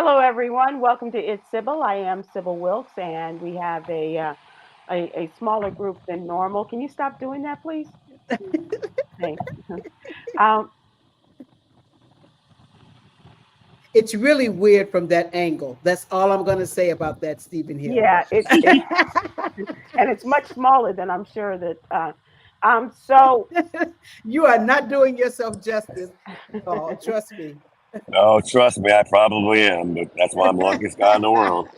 Hello, everyone. Welcome to It's Sybil. I am Sybil Wilkes, and we have a smaller group than normal. Can you stop doing that, please? Thanks. Um, It's really weird from that angle. That's all I'm going to say about that, Stephen Hill. yeah, it's and it's much smaller than I'm sure that. So You are not doing yourself justice at all. Trust me. Oh, trust me, I probably am, but that's why I'm the luckiest guy in the world.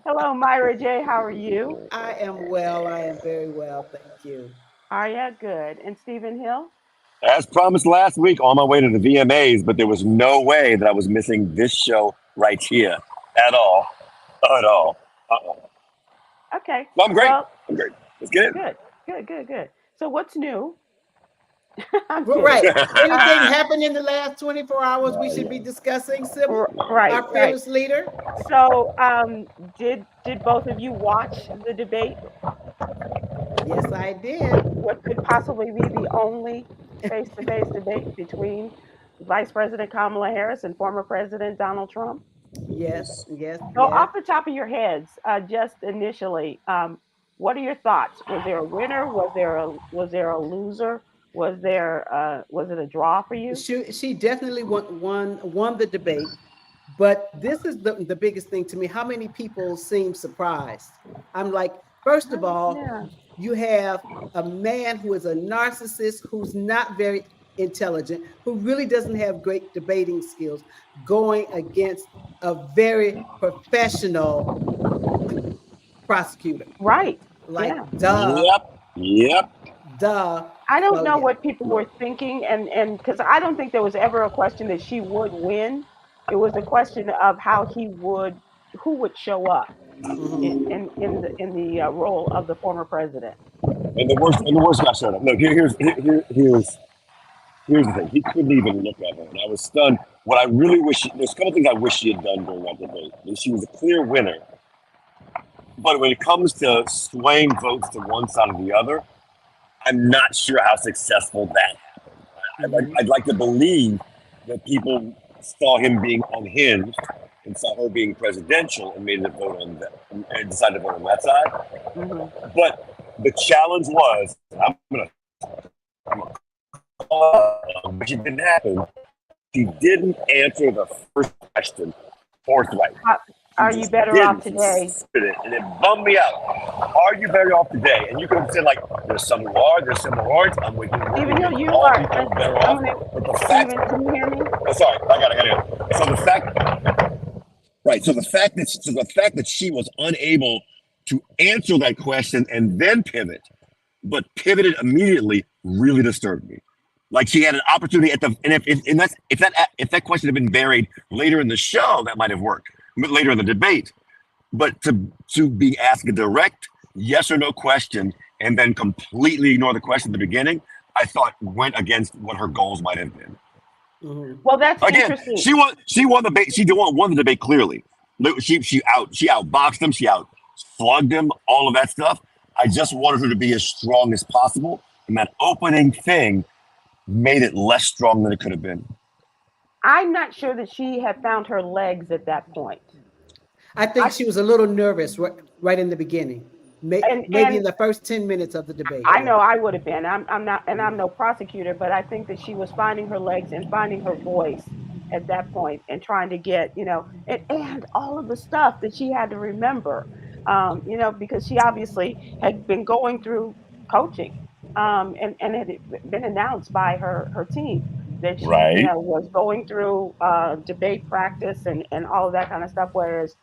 hello, Myra J. How are you? I am well. I am very well. Thank you. Are you good? And Stephen Hill. As promised last week, on my way to the VMAs, but there was no way that I was missing this show right here at all. At all. Uh-uh. Okay. No, I'm great. Well, I'm great. Let's get it. good. So what's new? I'm Well, kidding. right. Anything happened in the last 24 hours we should be discussing, Sybil, Right, our right. fearless leader? So, did both of you watch the debate? Yes, I did. What could possibly be the only face-to-face debate between Vice President Kamala Harris and former President Donald Trump? Yes, yes, So, yes. off the top of your heads, just initially, what are your thoughts? Was there a winner? Was there a loser? Was it a draw for you? She definitely won the debate. But this is the biggest thing to me. How many people seem surprised? I'm like, first of all, Yeah. you have a man who is a narcissist, who's not very intelligent, who really doesn't have great debating skills, going against a very professional prosecutor. Right. Like, Yeah. Yep. duh. I don't So know yeah. what people were thinking, and because I don't think there was ever a question that she would win. It was a question of who would show up in Mhm. in, in the role of the former president. And the worst guy showed up. Look, here's the thing. He couldn't even look at her, and I was stunned. What I really wish there's a couple things I wish she had done during that debate. She was a clear winner, but when it comes to swaying votes to one side or the other, I'm not sure how successful that happened. Mhm. I'd like to believe that people saw him being unhinged and saw her being presidential and made a vote on that and decided to vote on that side. Hmm. But the challenge was, I'm gonna which it didn't happen. She didn't answer the first question forthright. Are She you just better off didn't. She today? spit it, and it bummed me out. Are you better off today? And you could have said like, "There's some who are, there's some who aren't." I'm with you. Stephen Hill, you All are. people are better I'm off. gonna. But the fact, Stephen, can you hear me? oh, sorry, I got it. So the fact, right? So the fact that she was unable to answer that question and then pivot, but pivoted immediately, really disturbed me. Like she had an opportunity at the and if that question had been buried later in the show, that might have worked. But later in the debate, but to be asked a direct yes or no question and then completely ignore the question at the beginning, I thought went against what her goals might have been. Mhm. Well, that's Again, interesting. she won the debate. Won the debate clearly. She outboxed him. She out slugged him. All of that stuff. I just wanted her to be as strong as possible, and that opening thing made it less strong than it could have been. I'm not sure that she had found her legs at that point. I I think she was a little nervous right in the beginning. Maybe in and the first 10 minutes of the debate. I Yeah. know I would have been. I'm not, and I'm no prosecutor, but I think that she was finding her legs and finding her voice at that point, and trying to get, and all of the stuff that she had to remember, because she obviously had been going through coaching, and it had been announced by her team that she, Right. was going through debate practice and all of that kind of stuff. Whereas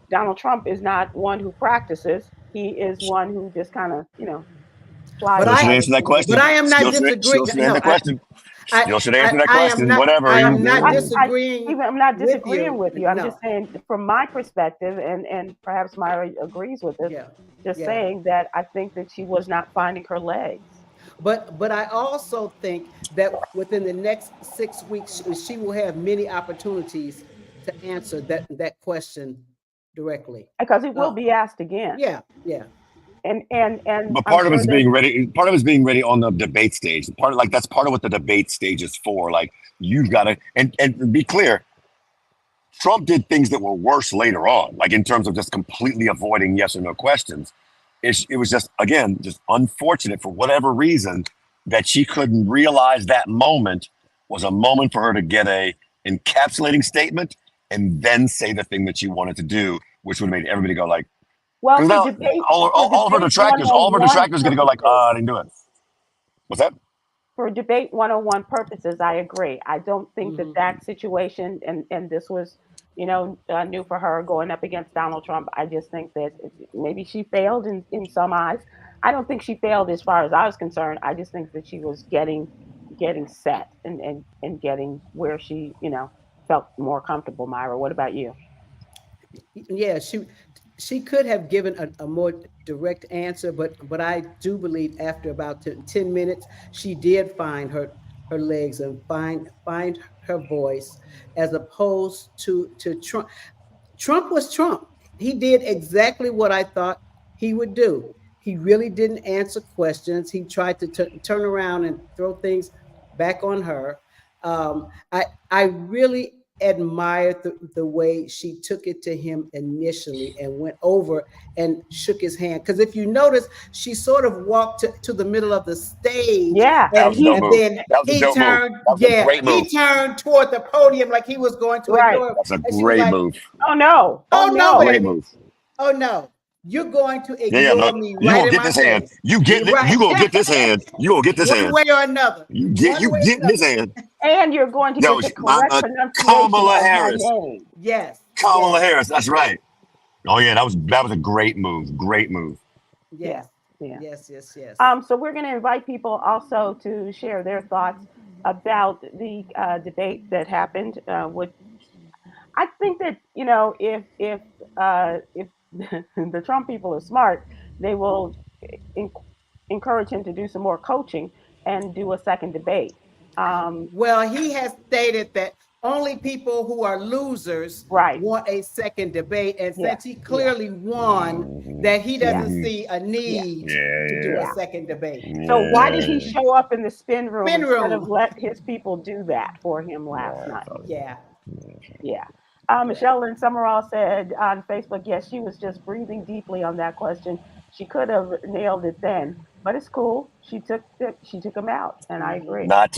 Donald Trump is not one who practices; he is one who just kind of, But flies Still should I right answer that into the but question. I debate. am not Still disagreeing. should answer No, the question. I Still should answer that I am question. not Whatever. I You am not I, know. I, disagreeing I'm not with disagreeing you. with you. I'm No. just saying, from my perspective, and perhaps Myra agrees with this. Yeah. Just Yeah. saying that I think that she was not finding her legs. But I also think that within the next 6 weeks, she will have many opportunities to answer that question directly. Because it will Uh, be asked again, yeah, yeah. and But I'm part of sure it's that. being ready. Part of it's being ready on the debate stage. That's part of what the debate stage is for. Like you've got to and be clear. Trump did things that were worse later on, like in terms of just completely avoiding yes or no questions. It was just, again, just unfortunate for whatever reason that she couldn't realize that moment was a moment for her to get a encapsulating statement and then say the thing that she wanted to do, which would have made everybody go like, Well, because for now debate, all of her for debate detractors, all of her 101 detractors are gonna go like, purposes, I didn't do it. What's that? for debate 101 purposes, I agree. I don't think that Mhm. that situation, and this was, new for her going up against Donald Trump. I just think that maybe she failed in some eyes. I don't think she failed as far as I was concerned. I just think that she was getting set and getting where she, felt more comfortable. Myra, what about you? Yeah, she could have given a more direct answer, but I do believe after about 10 minutes, she did find her legs and find her voice, as opposed to Trump. Trump was Trump. He did exactly what I thought he would do. He really didn't answer questions. He tried to turn around and throw things back on her. I really admired the way she took it to him initially and went over and shook his hand. Because if you notice, she sort of walked to the middle of the stage, Yeah, That and was a dope he, and move. then That was a he dope move. turned, That was a yeah, great move. he turned toward the podium like he was going to right. ignore him. That's a And she was great like, move. Oh no, oh oh no, no. Great baby. move. Oh no, you're going to Yeah, ignore no, me you right gonna in get my this hand. face. You get it. Right. You gonna get this hand. You gonna get this One hand. way or another. You One way or getting this another. hand. And you're going to No, get the correct pronunciation Kamala of my Harris. name. Yes, Kamala yes, Harris. That's right. Oh yeah, that was a great move. Great move. Yeah, yes, yeah. yes. So we're going to invite people also to share their thoughts about the debate that happened. I think that if the Trump people are smart, they will en- encourage him to do some more coaching and do a second debate. Well, he has stated that only people who are losers Right. want a second debate. And Yeah. since he Yeah. clearly won, Mhm. that he Yeah. doesn't Mhm. see a Yeah. need to do a Yeah. Yeah. second debate. So why did he Yeah. show up in the spin room Spin instead of room. let his people do that for him last Yeah. night? Yeah, Yeah. yeah. Michelle Lynn Summerall said on Facebook, yes, she was just breathing deeply on that question. She could have nailed it then, but it's cool. She took him out, and I Mhm. agree. Not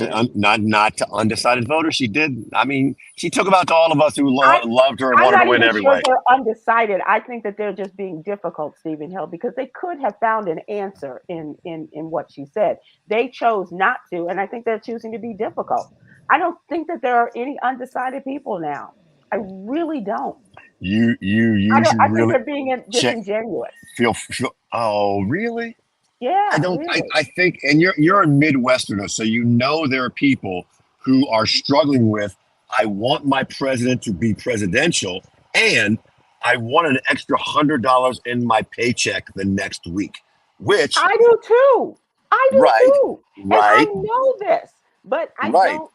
to undecided voters. She did. I mean, she took them out to all of us who I loved her and I'm wanted to not win even sure anyway. they're undecided. I think that they're just being difficult, Stephen Hill, because they could have found an answer in what she said. They chose not to, and I think they're choosing to be difficult. I don't think that there are any undecided people now. I really don't. You should I think really they're being check. disingenuous. Feel. Oh, really? I Yeah, don't. really. I think, and you're a Midwesterner, so you know there are people who are struggling with. I want my president to be presidential, and I want an extra $100 in my paycheck the next week. Which, I do too. I do right, too. And I right, know this, but I right. don't.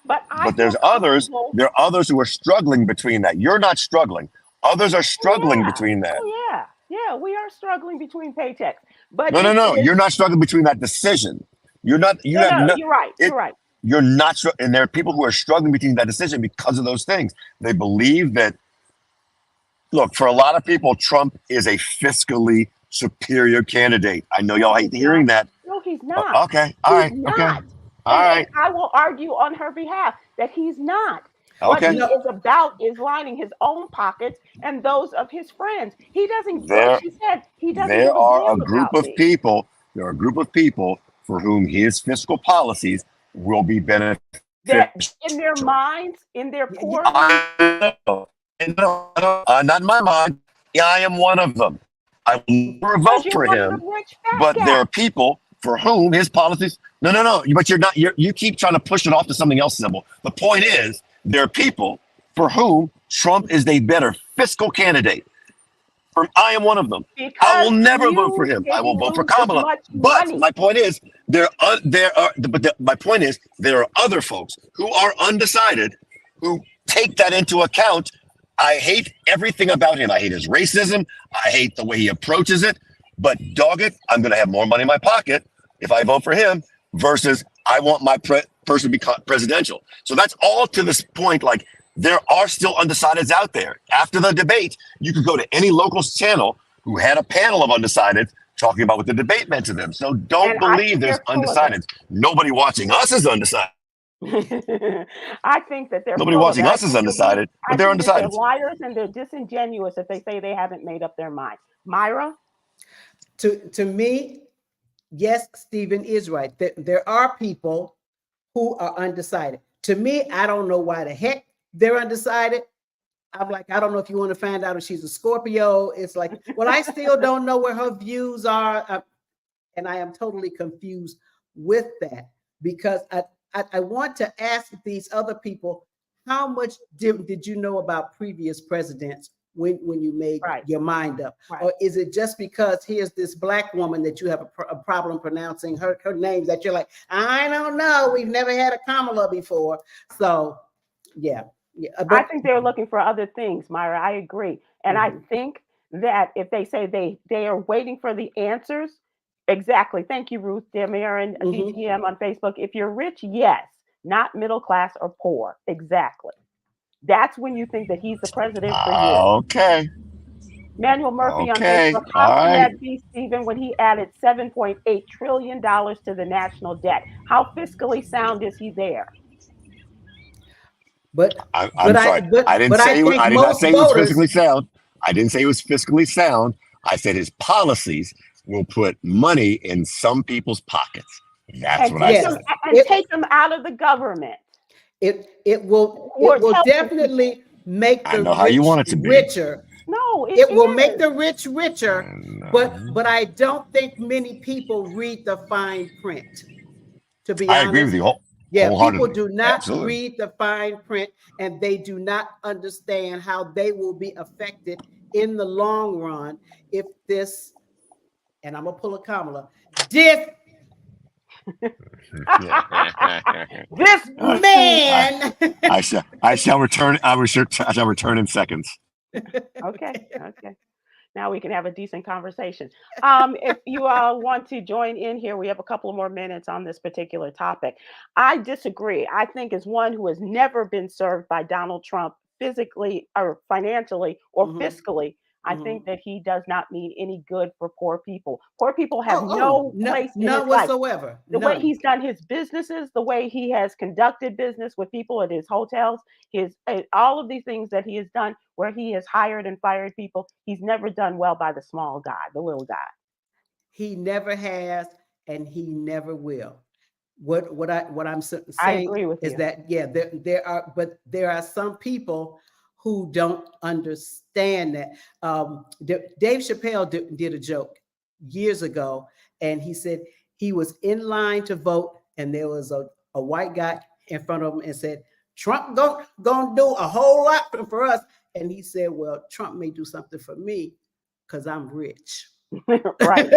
But I But there's feel others. comfortable. There are others who are struggling between that. You're not struggling. Others are Oh struggling yeah. between that. Oh yeah. Yeah. We are struggling between paychecks, but No, no, it no. is. You're not struggling between that decision. You're not. You No, have no. no. You're right. It. You're right. You're not. And there are people who are struggling between that decision because of those things. They believe that. Look, for a lot of people, Trump is a fiscally superior candidate. I know No, y'all hate he's hearing not. that. No, he's not. Okay. All He's right. Okay. not. All And right. I will argue on her behalf that he's not. What Okay. he No, is about is lining his own pockets and those of his friends. He doesn't, like There. she said, he doesn't There give a are a damn group about of me. people. There are a group of people for whom his fiscal policies will be beneficial. That in their minds, in their poor minds, I know. Not in my mind. I am one of them. I will never because vote you're for one of the him, rich fat but there cats. are people for whom his policies. No, no, no. But you're not. You keep trying to push it off to something else. Sybil. The point is, there are people for whom Trump is a better fiscal candidate. I am one of them. I will Because never vote for you him. I will didn't vote for lose as Kamala. much But money. my point is, my point is, there are other folks who are undecided who take that into account. I hate everything about him. I hate his racism. I hate the way he approaches it. But dog it, I'm going to have more money in my pocket if I vote for him versus I want my person to be presidential. So that's all to this point. Like there are still undecideds out there. After the debate, you could go to any local channel who had a panel of undecideds talking about what the debate meant to them. So don't And I believe think there's they're full of it. undecideds. Nobody watching us is undecided. I think that they're Nobody full of watching it. us is undecided, I but they're think that they're undecideds. liars and they're disingenuous if they say they haven't made up their mind. Myra? To me, yes, Stephen is right. There are people who are undecided. To me, I don't know why the heck they're undecided. I'm like, I don't know if you want to find out if she's a Scorpio. It's like, well, I still don't know where her views are. And I am totally confused with that because I want to ask these other people, how much did you know about previous presidents when you made your mind up? Right. Or is it just because here's this Black woman that you have a problem pronouncing her name that you're like, I don't know, we've never had a Kamala before. So, yeah. I think they're looking for other things, Myra. I agree. And I think that if they say they are waiting for the answers, exactly. Thank you, Ruth Demirin, DTM on Facebook. If you're rich, yes. Not middle class or poor. Exactly. That's when you think that he's the president for you. Okay. Manuel Murphy on Okay. Facebook. All How can right. that be, Stephen, when he added $7.8 trillion to the national debt? How fiscally sound is he there? I'm sorry. I didn't say I did not say he was fiscally sound. I didn't say he was fiscally sound. I said his policies will put money in some people's pockets. That's what I said. And take them out of the government. It will definitely make the rich richer. No, it will make the rich richer, but I don't think many people read the fine print. To be honest, I agree with you. People do not read the fine print, and they do not understand how they will be affected in the long run if this, and I'm gonna pull a Kamala, this man. I shall return. I shall return in seconds. Okay. Now we can have a decent conversation. If you all want to join in here, we have a couple of more minutes on this particular topic. I disagree. I think as one who has never been served by Donald Trump physically or financially or fiscally, I think that he does not mean any good for poor people. Poor people have no place in his whatsoever. Life. The way he's done his businesses, the way he has conducted business with people at his hotels, all of these things that he has done, where he has hired and fired people, he's never done well by the small guy, the little guy. He never has, and he never will. What I'm saying is that there are some people who don't understand that. Dave Chappelle did a joke years ago, and he said he was in line to vote, and there was a white guy in front of him and said, Trump gonna do a whole lot for us. And he said, well, Trump may do something for me because I'm rich. Right.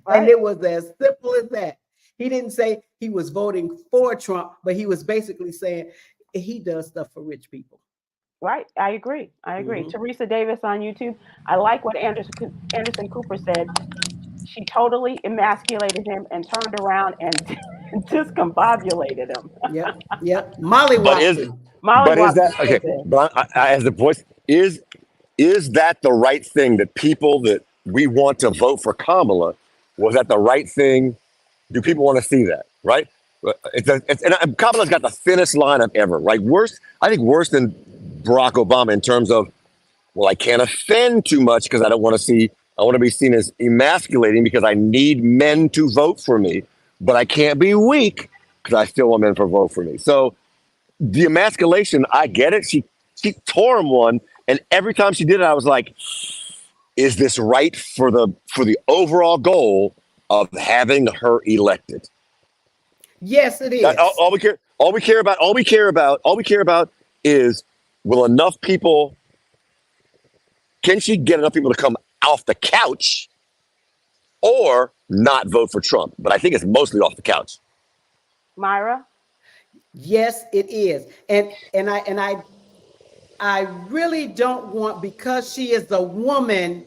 And it was as simple as that. He didn't say he was voting for Trump, but he was basically saying he does stuff for rich people. Right. I agree. Teresa Davis on YouTube. I like what Anderson Cooper said. She totally emasculated him and turned around and discombobulated him. Yep. Molly is that okay? But as the voice is that the right thing that people that we want to vote for Kamala? Was that the right thing? Do people want to see that? Right? And Kamala's got the thinnest lineup ever. Right? I think worse than Barack Obama in terms of, well, I can't offend too much because I want to be seen as emasculating because I need men to vote for me, but I can't be weak because I still want men to vote for me. So the emasculation, I get it. She tore him one, and every time she did it, I was like, is this right for the overall goal of having her elected? Yes, it is. All we care about is, will enough people, can she get enough people to come off the couch or not vote for Trump? But I think it's mostly off the couch. Myra? Yes, it is. And I really don't want, because she is a woman,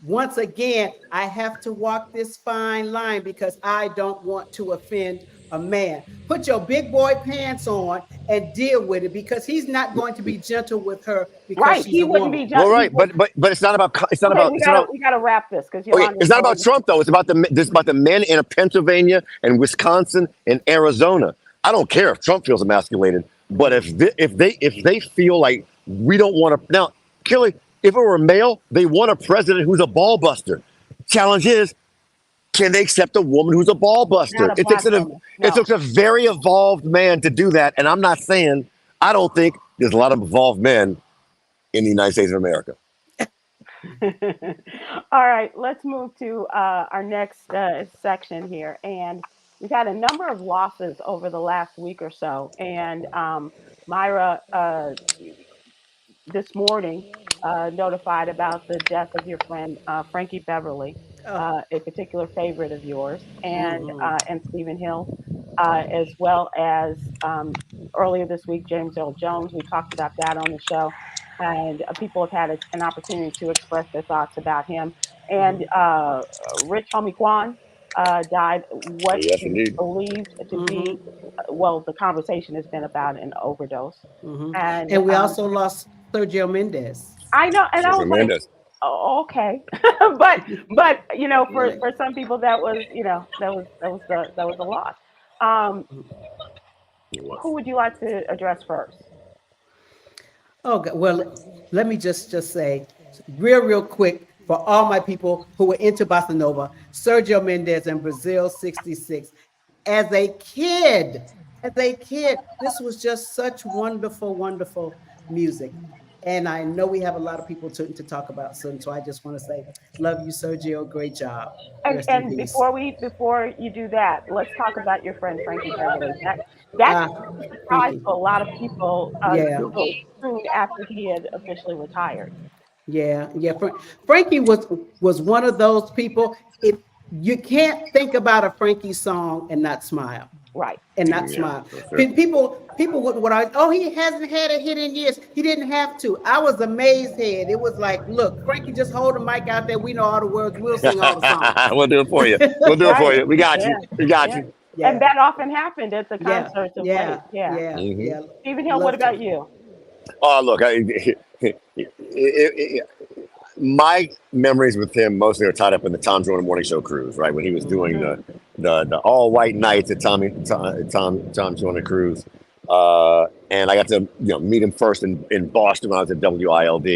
once again, I have to walk this fine line because I don't want to offend a man. Put your big boy pants on and deal with it, because he's not going to be gentle with her because Right. she's He a wouldn't be woman. just. Well, right, but it's not about Okay, it's not about we gotta wrap this because okay. Yolanda's It's not about going. Trump though. It's about the men in Pennsylvania and Wisconsin and Arizona. I don't care if Trump feels emasculated, but if they feel like we don't want to now, Kelly, if it were a male, they want a president who's a ball buster. Challenge is, can they accept a woman who's a ball buster? Not a black woman. It No. takes a very evolved man to do that. And I'm not saying I don't think there's a lot of evolved men in the United States of America. All right, let's move to our next section here. And we've had a number of losses over the last week or so. And Myra this morning notified about the death of your friend Frankie Beverly, Oh, a particular favorite of yours, mhm. and Stephen Hill, as well as earlier this week James Earl Jones. We talked about that on the show, and people have had an opportunity to express their thoughts about him. And Mhm. Rich Homie Quan died what Yes, is indeed. believed to Mhm. be, well, the conversation has been about an overdose. Mhm. And And we also lost Sergio Mendez. I know, and I Cesar was like, Mendez. oh, okay, but Really. for some people that was that was a loss. Um, who would you like to address first? Oh, God. Well, let me just say, real quick, for all my people who were into bossa nova, Sergio Mendez and Brazil '66. As a kid, this was just such wonderful, wonderful music. And I know we have a lot of people to talk about soon. So I just want to say, love you, Sergio. Great job. Rest in And peace. before you do that, let's talk about your friend Frankie Beverly. That Ah, was a surprise Frankie. to a lot of people, Yeah. soon after he had officially retired. Yeah. Frankie was one of those people. If you can't think about a Frankie song and not smile, Right. and not Yeah, smile. that's it. People wouldn't. What I oh he hasn't had a hit in years. He didn't have to. I was amazed. Head. It was like, look, Frankie, just hold the mic out there. We know all the words. We'll sing all the songs. We'll do it for you. We'll do it for Right. you. We got Yeah. you. We got Yeah. you. And Yeah, that often happened at the yeah, concerts of late. yeah, Yeah. yeah, Hmm. yeah. Stephen Hill, what Love to. about you? Oh, look, my memories with him mostly are tied up in the Tom Joyner Morning Show cruise, right? When he was doing Mm. the all white nights at Tom Joyner cruise, and I got to meet him first in Boston when I was at WILD.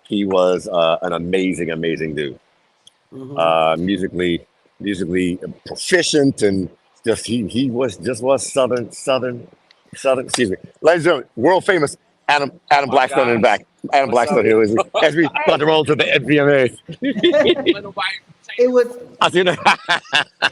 He was an amazing dude, Mhm. musically proficient, and was southern. Excuse me, ladies and gentlemen, world famous Adam My Blackstone in the guys, back. Adam what's up? Blackstone here as we Hey, about to roll to the VMAs. Let nobody say It was I see that.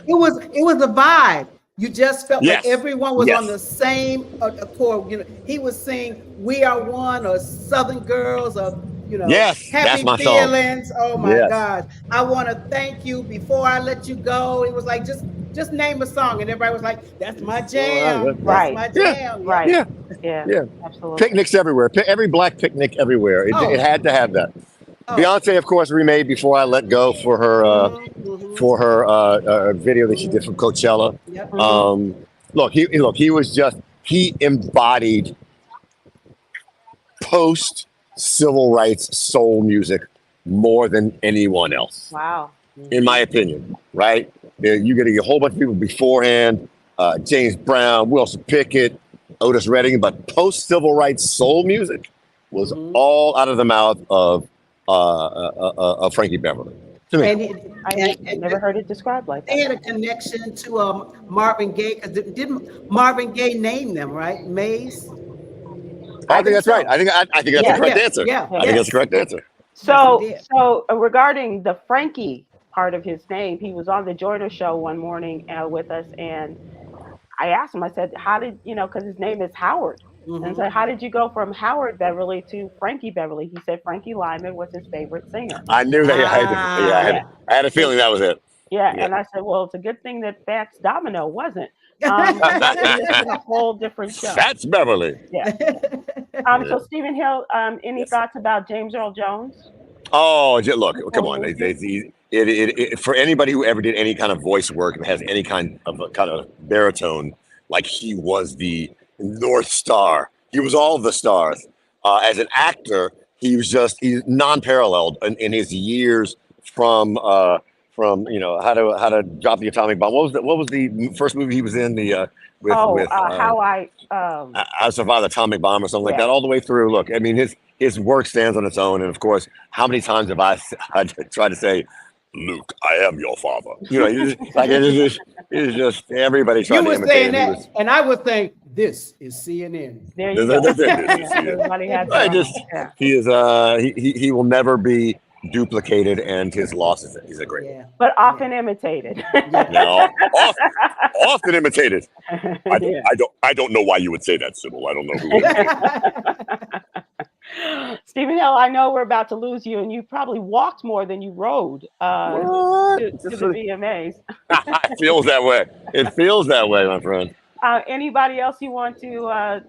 it was a vibe. You just felt like Yes, everyone was on yes, the same accord. He was singing "We Are One" or "Southern Girls" or yes. That's "Happy my song. Feelings." Oh my Yes. gosh! I want to thank you before I let you go. It was like just name a song, and everybody was like, "That's my jam. That's right. my Yeah, jam." Yeah. Right. yeah, Yeah. yeah. Absolutely. Picnics everywhere. Every black picnic everywhere. It Oh, had to have that. oh. Beyonce, of course, remade "Before I Let Go" Mm-hmm, mm-hmm. for her video that she did from Coachella. Yep. Hmm. He embodied post civil rights soul music more than anyone else, Wow. in my Mm-hmm. opinion. Right? You get a whole bunch of people beforehand, James Brown, Wilson Pickett, Otis Redding, but post civil rights soul music was Mm-hmm. all out of the mouth of Frankie Beverly. To me, And, I and never heard it described like they that. had a connection to Marvin Gaye, because didn't Marvin Gaye name them, right? Mays? I I think think that's right. so. I think that's the Yeah. correct answer. Yeah. I think that's the Yes, correct answer. yes, he So, did. regarding the Frankie part of his name, he was on the Joyner show one morning with us, and I asked him. I said, "How did because his name is Howard?" And Hmm. so, how did you go from Howard Beverly to Frankie Beverly? He said Frankie Lyman was his favorite singer. I knew that. Yeah, I had a and feeling that was it. yeah, Yeah. and I said, "Well, it's a good thing that Fats Domino wasn't. That would have just been a whole different show." That's Beverly. Yeah. Yeah. So Stephen Hill, any Yes. thoughts about James Earl Jones? Oh, look, come Before we on. move you? For anybody who ever did any kind of voice work and has any kind of baritone, like he was the North Star. He was all the stars. As an actor, he's non-paralleled in his years from how to drop the atomic bomb. What was the first movie he was in? The with how I I survived the atomic bomb or something like yeah. that, all the way through. Look, I mean, his work stands on its own, and of course, how many times have I tried to say, "Luke, I am your father"? You know, it's just everybody trying You to were imitate saying him. that, and I was saying, this is CNN. There you go. Right, Everybody has their own. just Yeah. he is he will never be duplicated, and his loss is he's a great one. Yeah. But often imitated. Now, often imitated. Yeah. I don't know why you would say that, Sybil. I don't know who. Stephen Hill, I know we're about to lose you, and you probably walked more than you rode to the VMAs. It feels that way. It feels that way, my friend. Anybody else you want to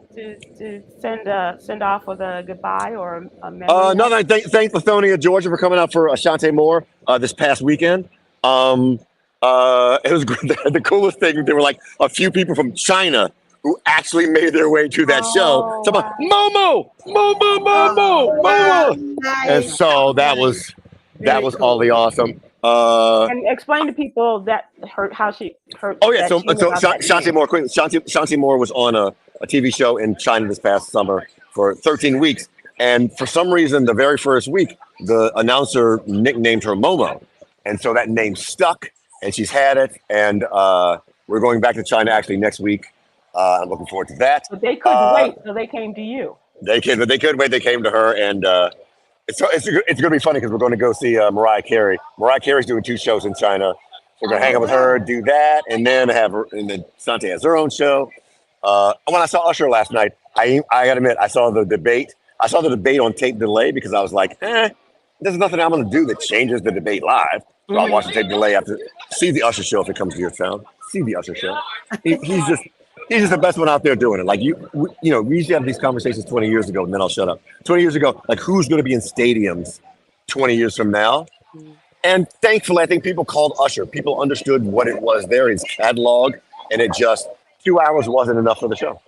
send off with a goodbye or a memory? No, thank Lithonia, Georgia, for coming out for Ashante Moore this past weekend. It was the coolest thing. There were like a few people from China who actually made their way to that show. So wow. Momo. Nice. And so that was Very all the awesome. And explain to people that how she hurt. Oh yeah, that so she was on that Shanti name. Moore, Shanti Moore was on a TV show in China this past summer for 13 weeks, and for some reason, the very first week, the announcer nicknamed her Momo, and so that name stuck, and she's had it, and we're going back to China actually next week. I'm looking forward to that. But they couldn't wait, so they came to you. They couldn't wait. They came to her, and it's going to be funny because we're going to go see Mariah Carey. Mariah Carey's doing 2 shows in China. We're going to hang out with her, do that, and then Shanti has her own show. When I saw Usher last night, I got to admit, I saw the debate. I saw the debate on tape delay because I was like, there's nothing I'm going to do that changes the debate live. So I'll watch the tape delay after. See the Usher show if it comes to your town. See the Usher show. He's just the best one out there doing it. Like we used to have these conversations 20 years ago, and then I'll shut up. 20 years ago, like who's going to be in stadiums 20 years from now? And thankfully, I think people called Usher. People understood what it was there, his catalog, and it just 2 hours wasn't enough for the show.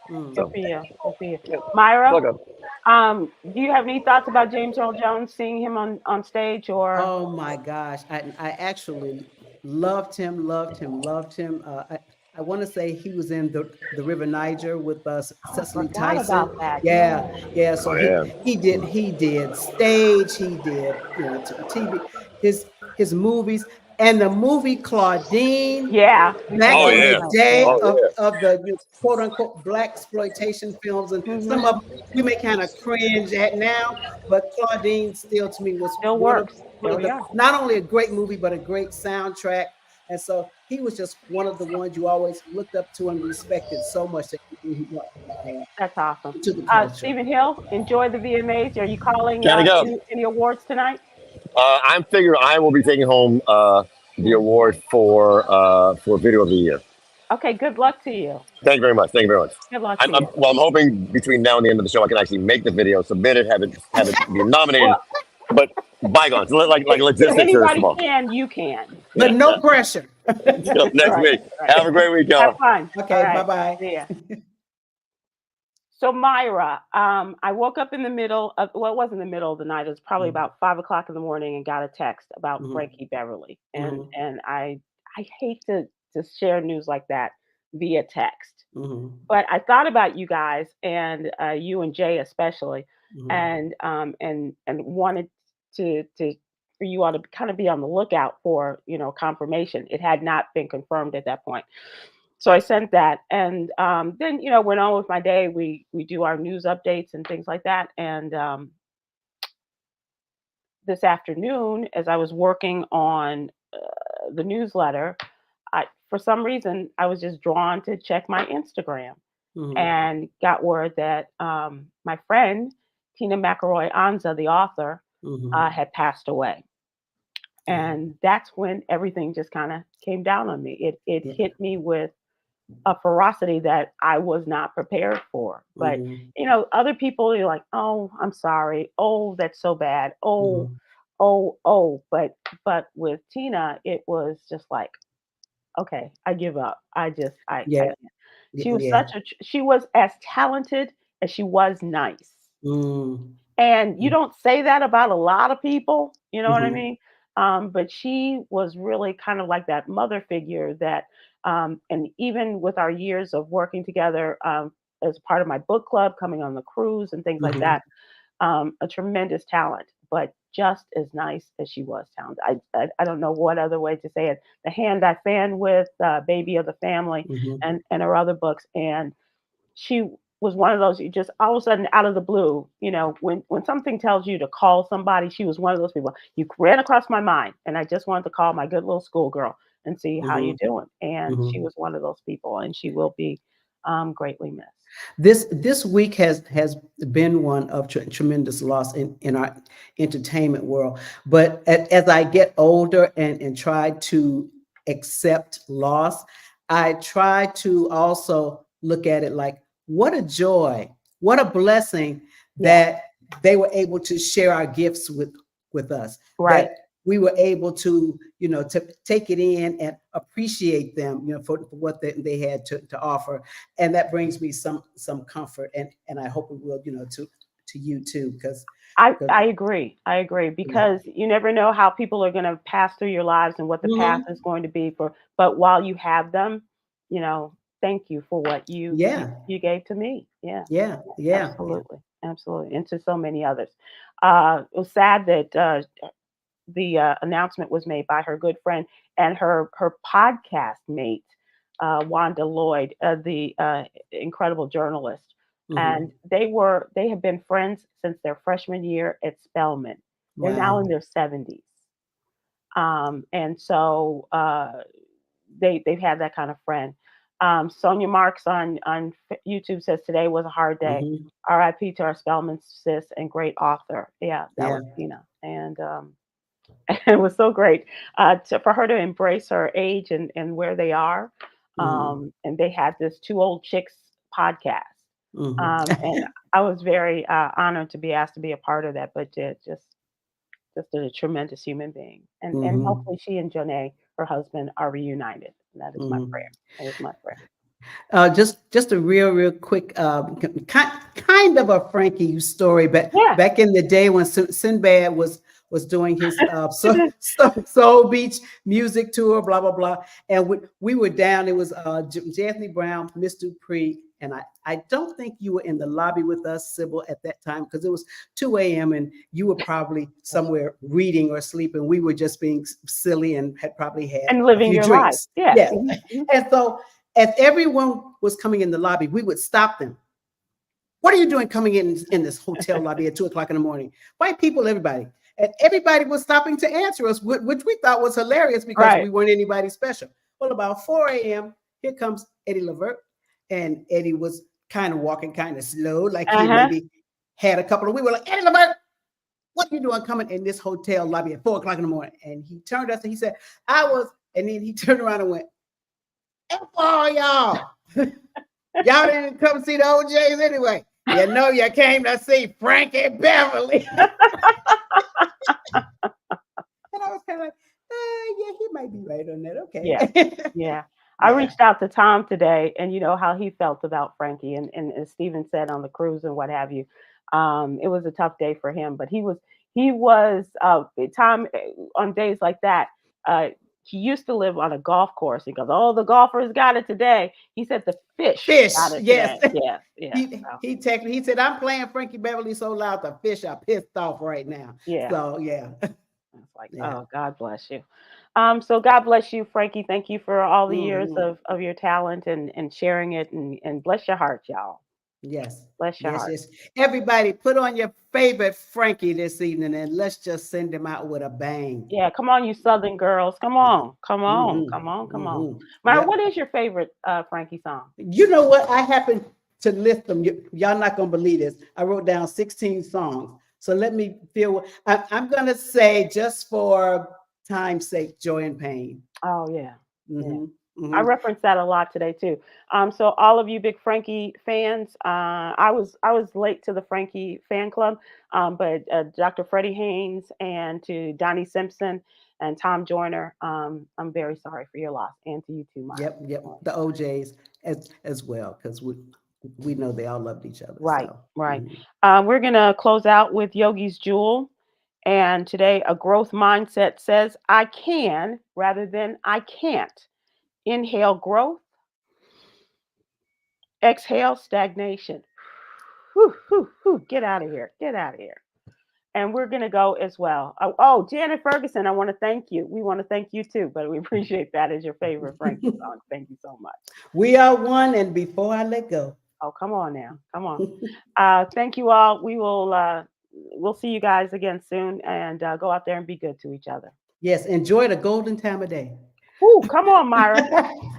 Good for you. Good for you. Myra, do you have any thoughts about James Earl Jones, seeing him on stage? Or Oh my gosh, I actually loved him. I want to say he was in the River Niger with Cecily Tyson. About that. Yeah. So he did stage, he did TV, his movies, and the movie Claudine. Yeah. Back in the day of the quote unquote black exploitation films, and some of them we may kind of cringe at now, but Claudine still to me was Still works. Not only a great movie but a great soundtrack. And so he was just one of the ones you always looked up to and respected so much. That's awesome. To the culture. Stephen Hill, enjoy the VMAs. Are you calling any awards tonight? I'm figuring I will be taking home the award for Video of the Year. Okay, good luck to you. Thank you very much. Good luck to you. I'm hoping between now and the end of the show I can actually make the video, submit it, have it be nominated. But bygones, like logistics. Anybody can, you can. But no pressure. Next week. Right. Have a great week, y'all. Have fun. Okay, bye-bye. See ya. So Myra, I woke up in the middle of, well, it wasn't the middle of the night. It was probably about 5 o'clock in the morning and got a text about Frankie Beverly. And I hate to share news like that via text. But I thought about you guys and you and Jay especially, and wanted to for you all to kind of be on the lookout for, confirmation. It had not been confirmed at that point. So I sent that, and then went on with my day. We do our news updates and things like that. And this afternoon, as I was working on the newsletter, for some reason I was just drawn to check my Instagram, and got word that my friend Tina McElroy Ansa, the author, had passed away. And that's when everything just kind of came down on me. It hit me with a ferocity that I was not prepared for. But, other people are like, oh, I'm sorry. Oh, that's so bad. Oh. But with Tina, it was just like, okay, I give up. I can't. She was Yeah. she was as talented as she was nice. Mm, And you mm, don't say that about a lot of people, you know what I mhm, mean? But she was really kind of like that mother figure that, and even with our years of working together as part of my book club, coming on the cruise and things like mhm. that, a tremendous talent, but just as nice as she was talented. I don't know what other way to say it. The Hand I Fan With, Baby of the Family, Mhm. and her other books, and she was one of those you just all of a sudden out of the blue, when something tells you to call somebody, she was one of those people. You ran across my mind, and I just wanted to call my good little schoolgirl and see how you Mhm. doing. And she Mhm. was one of those people, and she will be greatly missed. This week has been one of tremendous loss in our entertainment world. But as I get older and try to accept loss, I try to also look at it like, what a joy, what a blessing Yeah, that they were able to share our gifts with us. right. That we were able to, to take it in and appreciate them, for what they had to offer. And that brings me some comfort, and I hope it will, to you too, because I agree. I agree yeah. because you never know how people are going to pass through your lives and what the path Mhm. is going to be for. But while you have them, you know, thank you for what Yeah, you gave to me. Yeah, yeah, yeah, yeah, yeah. absolutely, absolutely, and to so many others. It was sad that the announcement was made by her good friend and her podcast mate, Wanda Lloyd, the incredible journalist, and Mhm. they have been friends since their freshman year at Spelman. They're now in Wow. their 70s, and so they've had that kind of friend. Sonia Marks on YouTube says today was a hard day. Mhm. R.I.P. to our Spelman sis and great author. Yeah, that Yeah. was Tina, and it was so great for her to embrace her age and where they are. Mhm. And they had this Two Old Chicks podcast. Mhm. And I was very honored to be asked to be a part of that, but just a tremendous human being. And Mhm. hopefully she and Janae, her husband, are reunited. That is my Mhm. prayer. That is my prayer. Just a real quick, kind of a Frankie story, but Yeah. back in the day when Sinbad was doing his Soul Beach music tour, blah blah blah, and we were down. It was Anthony Brown, Miss Dupree, and I don't think you were in the lobby with us, Sybil, at that time, because it was 2 a.m. and you were probably somewhere reading or sleeping. We were just being silly and had probably had And a living few your life. drinks. Yeah. Yeah, Mhm, mhm. and so as everyone was coming in the lobby, we would stop them. What are you doing coming in this hotel lobby at 2 o'clock in the morning? White people, everybody. And everybody was stopping to answer us, which we thought was hilarious because Right. we weren't anybody special. Well, about 4 a.m., here comes Eddie Levert. And Eddie was kind of walking kind of slow, like he Uh-huh. maybe had a couple of, we were like, Eddie Levert, what are you doing coming in this hotel lobby at 4 o'clock in the morning? And he turned us and he said, and then he turned around and went, F all y'all. Y'all didn't come see the OJs anyway. You know you came to see Frankie Beverly. And I was kind of like, yeah, he might be right on that. Yeah. Okay. Yeah. I Yeah. reached out to Tom today and you know how he felt about Frankie and as Steven said on the cruise and what have you. It was a tough day for him, but he was Tom on days like that. Uh he used to live on a golf course. He goes, "Oh, the golfers got it today." He said the fish got Fish. it Yes. today. Yeah, yeah. So, He texted me. He said, I'm playing Frankie Beverly so loud the fish are pissed off right now. yeah. So yeah. It's like, Yeah. oh, God bless you. So God bless you, Frankie. Thank you for all the years Mhm. of your talent and sharing it and bless your heart, y'all. Yes. Bless your Yes, heart. yes. Everybody put on your favorite Frankie this evening and let's just send him out with a bang. Yeah, come on, you Southern girls. Come on, come on, Mm-hmm. come on, come on. Mm-hmm. Myra, Yep. what is your favorite Frankie song? You know what? I happen to list them. Y'all not gonna believe this. I wrote down 16 songs. So let me feel. I'm gonna say, just for time's sake, Joy and Pain. Oh yeah, yeah. Mm-hmm. I Mm-hmm. reference that a lot today too. So all of you big Frankie fans, I was late to the Frankie fan club, but Dr. Freddie Haynes and to Donnie Simpson And Tom Joyner, I'm very sorry for your loss, and to you too, Myra. Yep. The OJs as well, because we know they all loved each other. Right, So, right. mhm. We're gonna close out with Yogi's Jewel, and today a growth mindset says I can rather than I can't. Inhale growth, exhale stagnation. Whew, whew, whew. Get out of here. Get out of here. And we're going to go as well. Oh, Janet Ferguson, I want to thank you. We want to thank you too, but we appreciate that as your favorite Frankie song. Thank you so much. We are one, and before I let go. Oh, come on now. Come on. Thank you all. We'll see you guys again soon, and go out there and be good to each other. Yes, enjoy the golden time of day. Woo, come on, Myra.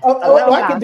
Oh, Well I can done. do